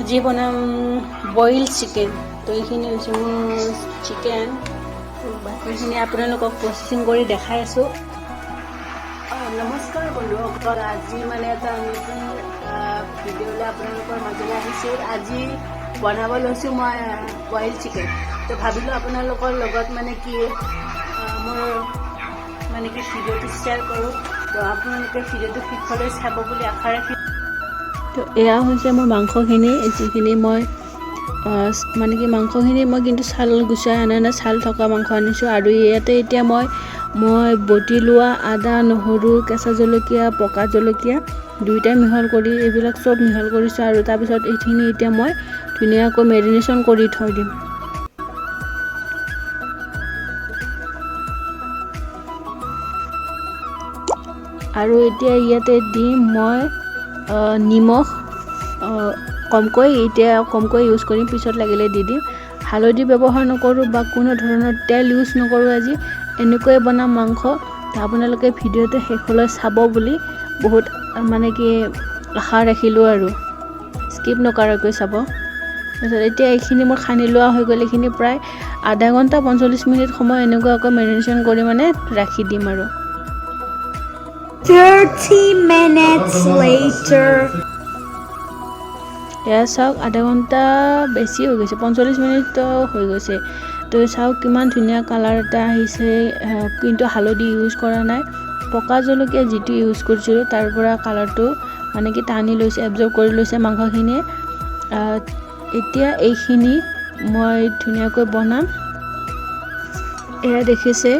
আজি বনাম boil chicken. তো এইখিনি হৈছে মোৰ চিকেন। বাকীখিনি আপোনালোকক প্ৰচেছিং কৰি দেখাই আছোঁ। নমস্কাৰ বন্ধুসকল, আজি মানে এটা নতুন ভিডিঅ'লৈ আপোনালোকৰ মাজলৈ আহিছোঁ। আজি বনাব লৈছোঁ মই বইল চিকেন। তো ভাবিলোঁ আপোনালোকৰ লগত মানে কি মোৰ মানে কি ভিডিঅ'টো শ্বেয়াৰ কৰোঁ। তো আপোনালোকে ভিডিঅ'টো শেষলৈ চাব বুলি আশা ৰাখি। তো এয়া হৈছে মোৰ মাংসখিনি, যিখিনি মই মানে কি মাংসখিনি মই কিন্তু ছাল গুচাই অনা নাই, ছাল থকা মাংস আনিছোঁ। আৰু ইয়াতে এতিয়া মই বটি লোৱা আদা, নহৰু, কেঁচা জলকীয়া, পকা জলকীয়া দুয়োটাই মিহল কৰি এইবিলাক চব মিহল কৰিছোঁ। আৰু তাৰপিছত এইখিনি এতিয়া মই ধুনীয়াকৈ মেৰিনেশ্যন কৰি থৈ দিম। আৰু এতিয়া ইয়াতে দিম মই নিমখ কমকৈ ইউজ কৰিম, পিছত লাগিলে দি দিম। হালধি ব্যৱহাৰ নকৰোঁ বা কোনো ধৰণৰ তেল ইউজ নকৰোঁ। আজি এনেকৈয়ে বনাম মাংস। আপোনালোকে ভিডিঅ'টো শেষলৈ চাব বুলি বহুত মানে কি আশা ৰাখিলোঁ আৰু স্কিপ নকৰাকৈ চাব। তাৰপিছত এতিয়া এইখিনি মোৰ সানি লোৱা হৈ গ'ল। এইখিনি প্ৰায় আধা ঘণ্টা 45 মিনিট সময় এনেকুৱাকৈ মেৰিনেশ্যন কৰি মানে ৰাখি দিম। আৰু 30 minutes later. এয়া চাওক, আধা ঘণ্টা বেছি হৈ গৈছে, 45 মিনিট হৈ গৈছে। তো চাওক কিমান ধুনীয়া কালাৰ এটা আহিছে, কিন্তু হালধি ইউজ কৰা নাই। পকা জলকীয়া যিটো ইউজ কৰিছিলোঁ তাৰ পৰা কালাৰটো মানে কি টানি লৈছে, এবজৰ্ব কৰি লৈছে মাংসখিনিয়ে। এতিয়া এইখিনি মই ধুনীয়াকৈ বনাম। এয়া দেখিছে,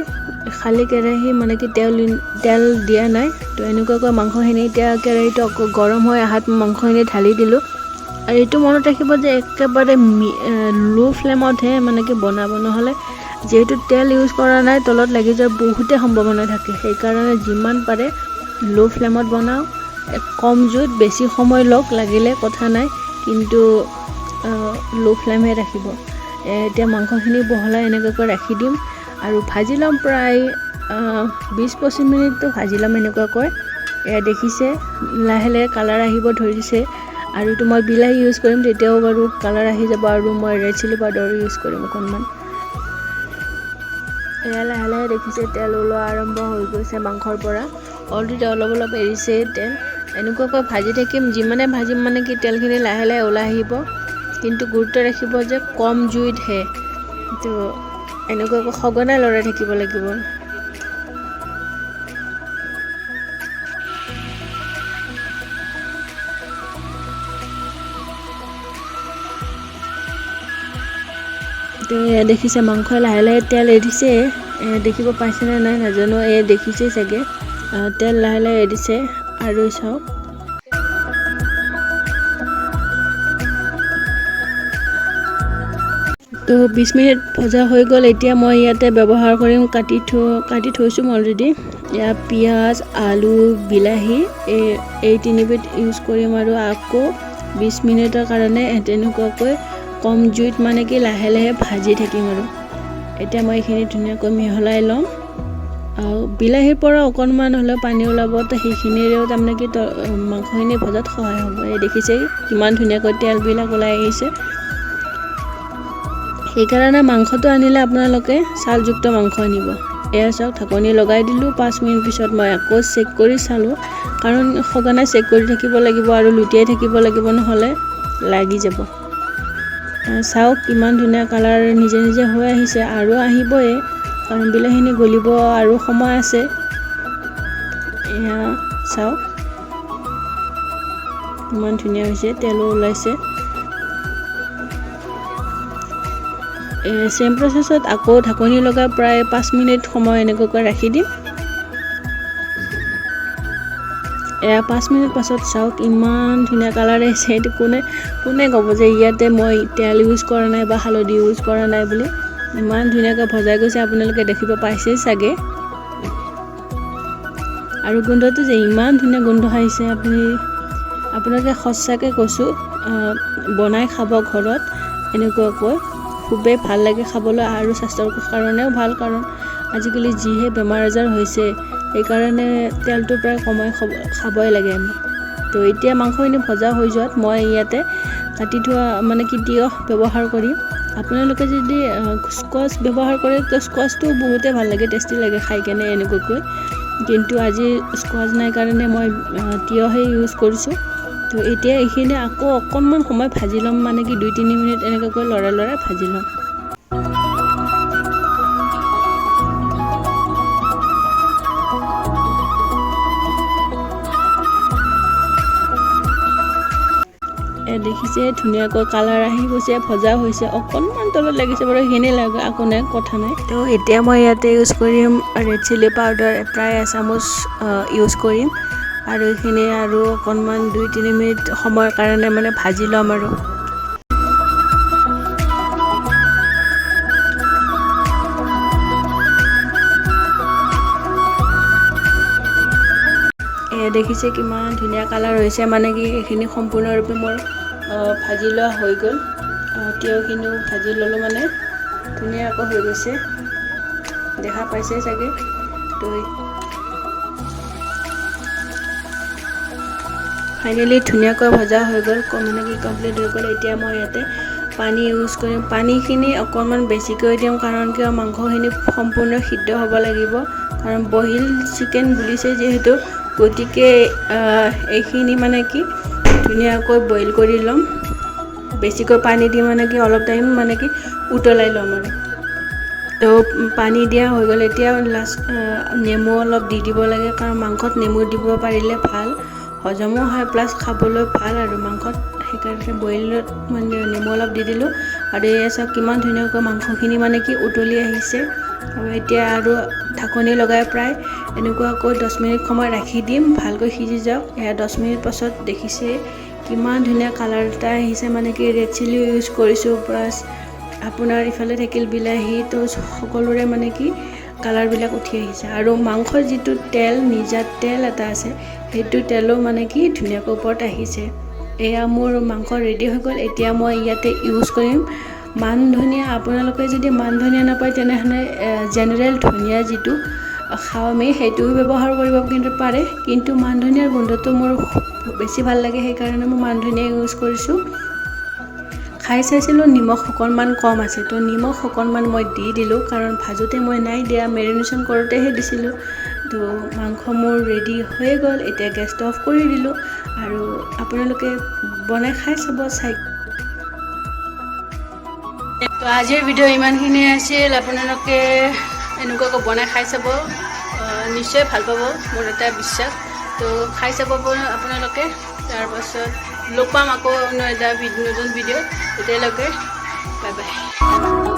খালী কেৰাহী মানে কি তেল দিয়া নাই। তো এনেকুৱাকৈ মাংসখিনি এতিয়া কেৰাহীটো আকৌ গৰম হৈ অহাত মাংসখিনি ঢালি দিলোঁ। আৰু এইটো মনত ৰাখিব যে একেবাৰে ল' ফ্লেমতহে মানে কি বনাব, নহ'লে যিহেতু তেল ইউজ কৰা নাই তলত লাগি যোৱাৰ বহুতে সম্ভাৱনা থাকে। সেইকাৰণে যিমান পাৰে ল' ফ্লেমত বনাওঁ, কম জুইত বেছি সময় লাগিলে কথা নাই, কিন্তু ল' ফ্লেমহে ৰাখিব। এতিয়া মাংসখিনি বহলাই এনেকুৱাকৈ ৰাখি দিম আৰু ভাজি ল'ম। প্ৰায় 20-25 মিনিটটো ভাজি ল'ম এনেকুৱাকৈ। এয়া দেখিছে লাহে লাহে কালাৰ আহিব ধৰিছে। আৰু এইটো মই বিলাহী ইউজ কৰিম, তেতিয়াও বাৰু কালাৰ আহি যাব। আৰু মই ৰেড চিলি পাউডাৰ ইউজ কৰিম অকণমান। এয়া লাহে লাহে দেখিছে তেল ওলোৱা আৰম্ভ হৈ গৈছে মাংসৰ পৰা। অলৰেডি অলপ অলপ এৰিছে তেল। এনেকুৱাকৈ ভাজি থাকিম, যিমানে ভাজিম মানে কি তেলখিনি লাহে লাহে ওলাই আহিব। কিন্তু গুৰুত্ব ৰাখিব যে কম জুইতহে, তো এনেকুৱাকৈ সঘনাই লৰাই থাকিব লাগিব। তো দেখিছে মাংসই লাহে লাহে তেল এৰিছে, দেখিব পাইছেনে নাই নাজানো, দেখিছে চাগে তেল লাহে লাহে এৰিছে। আৰু চাওক, তো 20 মিনিট ভজা হৈ গ'ল। এতিয়া মই ইয়াতে ব্যৱহাৰ কৰিম কাটি থৈছোঁ মই অলৰেডি। ইয়াত পিঁয়াজ, আলু, বিলাহী এই তিনিবিধ ইউজ কৰিম। আৰু আকৌ 20 মিনিটৰ কাৰণে তেনেকুৱাকৈ কম জুইত মানে কি লাহে লাহে ভাজি থাকিম। আৰু এতিয়া মই এইখিনি ধুনীয়াকৈ মিহলাই ল'ম। আৰু বিলাহীৰ পৰা অকণমান হ'লেও পানী ওলাব, তো সেইখিনিৰেও তাৰমানে কি মাংসখিনি ভজাত সহায় হ'ব। দেখিছে কিমান ধুনীয়াকৈ তেলবিলাক ওলাই আহিছে। সেইকাৰণে মাংসটো আনিলে আপোনালোকে ছালযুক্ত মাংস আনিব। এয়া চাওক, ঢাকনি লগাই দিলোঁ। 5 মিনিট পিছত মই আকৌ চেক কৰি চালোঁ, কাৰণ সঘনাই চেক কৰি থাকিব লাগিব আৰু লুটিয়াই থাকিব লাগিব, নহ'লে লাগি যাব। চাওক কিমান ধুনীয়া কালাৰ নিজে নিজে হৈ আহিছে, আৰু আহিবই কাৰণ বিলাহীখিনি গলিব আৰু সময় আছে। এয়া চাওক কিমান ধুনীয়া হৈছে, তেলো ওলাইছে। চেম প্ৰচেছত আকৌ ঢাকনি লগাই প্ৰায় 5 মিনিট সময় এনেকুৱাকৈ ৰাখি দিম। 5 মিনিট পাছত চাওক ইমান ধুনীয়া কালাৰ আহিছে। এইটো কোনে ক'ব যে ইয়াতে মই তেল ইউজ কৰা নাই বা হালধি ইউজ কৰা নাই বুলি। ইমান ধুনীয়াকৈ ভজাই গৈছে, আপোনালোকে দেখিব পাইছেই চাগে। আৰু গোন্ধটো যে ইমান ধুনীয়া গোন্ধ আহিছে, আপোনালোকে সঁচাকৈ কৈছোঁ বনাই খাব ঘৰত এনেকুৱাকৈ। খুবেই ভাল লাগে খাবলৈ, আৰু স্বাস্থ্যৰ কাৰণেও ভাল, কাৰণ আজিকালি যিহে বেমাৰ আজাৰ হৈছে, সেইকাৰণে তেলটো প্ৰায় কমাই খাবই লাগে আমি। তো এতিয়া মাংসখিনি ভজা হৈ যোৱাত মই ইয়াতে কাটি থোৱা মানে কি তিয়হ ব্যৱহাৰ কৰিম আপোনালোকে যদি স্কোৱাচ ব্যৱহাৰ কৰে তো স্কোৱাচটো বহুতে ভাল লাগে টেষ্টি লাগে খাই কেনে এনেকুৱাকৈ কিন্তু আজি স্কোৱাচ নাই কাৰণে মই তিয়হে ইউজ কৰিছোঁ তো এতিয়া এইখিনি আকৌ অকণমান সময় ভাজি ল'ম মানে কি 2-3 মিনিট এনেকুৱাকৈ লৰাই ভাজি ল'ম দেখিছে ধুনীয়াকৈ কালাৰ আহি গৈছে ভজা হৈছে অকণমান তলত লাগিছে বাৰু সেইখিনি লাগে আকৌ নাই কথা নাই তো এতিয়া মই ইয়াতে ইউজ কৰিম ৰেড চিলি পাউডাৰ প্ৰায় এচামুচ ইউজ কৰিম আৰু এইখিনি আৰু অকণমান 2-3 মিনিট সময়ৰ কাৰণে মানে ভাজি ল'ম আৰু দেখিছে কিমান ধুনীয়া কালাৰ হৈছে মানে কি এইখিনি সম্পূৰ্ণৰূপে মোৰ ভাজি লোৱা হৈ গ'ল তিয়হখিনিও ভাজি ল'লোঁ মানে ধুনীয়াকৈ হৈ গৈছে দেখা পাইছে চাগে তো ফাইনেলি ধুনীয়াকৈ ভজা হৈ গ'ল মানে কি কমপ্লিট হৈ গ'ল এতিয়া মই ইয়াতে পানী ইউজ কৰিম পানীখিনি অকণমান বেছিকৈ দিম কাৰণ কিয় মাংসখিনি সম্পূৰ্ণ সিদ্ধ হ'ব লাগিব কাৰণ বইল চিকেন বুলিছে যিহেতু গতিকে এইখিনি মানে কি ধুনীয়াকৈ বইল কৰি ল'ম বেছিকৈ পানী দি মানে কি অলপ টাইম মানে কি উতলাই ল'ম আৰু তো পানী দিয়া হৈ গ'ল এতিয়া লাষ্ট নেমু অলপ দি দিব লাগে কাৰণ মাংসত নেমু দিব পাৰিলে ভাল হজমো হয় প্লাছ খাবলৈ ভাল আৰু মাংসত সেইকাৰণে বইলত মানে নেমু অলপ দি দিলোঁ আৰু এই চাওক কিমান ধুনীয়াকৈ মাংসখিনি মানে কি উতলি আহিছে আৰু এতিয়া আৰু ঢাকনি লগাই প্ৰায় এনেকুৱাকৈ 10 মিনিট সময় ৰাখি দিম ভালকৈ সিজি যাওক এয়া 10 মিনিট পাছত দেখিছে কিমান ধুনীয়া কালাৰ এটা আহিছে মানে কি ৰেড চিলি ইউজ কৰিছোঁ প্লাছ আপোনাৰ ইফালে থাকিল বিলাহী তো সকলোৰে মানে কি কালাৰবিলাক উঠি আহিছে আৰু মাংসৰ যিটো তেল নিজা তেল এটা আছে সেইটো তেলো মানে কি ধুনীয়াকৈ ওপৰত আহিছে এয়া মোৰ মাংস ৰেডি হৈ গ'ল এতিয়া মই ইয়াতে ইউজ কৰিম মান ধনিয়া আপোনালোকে যদি মান ধনিয়া নাপায় তেনেহ'লে জেনেৰেল ধনিয়া যিটো খাওঁ আমি সেইটোও ব্যৱহাৰ কৰিব কিন্তু পাৰে কিন্তু মান ধনিয়াৰ গোন্ধটো মোৰ বেছি ভাল লাগে সেইকাৰণে মই মান ধনিয়া ইউজ কৰিছোঁ খাই চাইছিলোঁ নিমখ অকণমান কম আছে তো নিমখ অকণমান মই দি দিলোঁ কাৰণ ভাজোতে মই নাই দিয়া মেৰিনেশ্যন কৰোঁতেহে দিছিলোঁ তো মাংস মোৰ ৰেডি হৈ গ'ল এতিয়া গেছটো অফ কৰি দিলোঁ আৰু আপোনালোকে বনাই খাই চাব তো আজিৰ ভিডিঅ' ইমানখিনি আছিল আপোনালোকে এনেকুৱাকৈ বনাই খাই চাব নিশ্চয় ভাল পাব মোৰ এটা বিশ্বাস তো খাই চাব আপোনালোকে তাৰপাছত লগ পাম আকৌ অন্য এটা নতুন ভিডিঅ'ত তেতিয়ালৈকে বাই বাই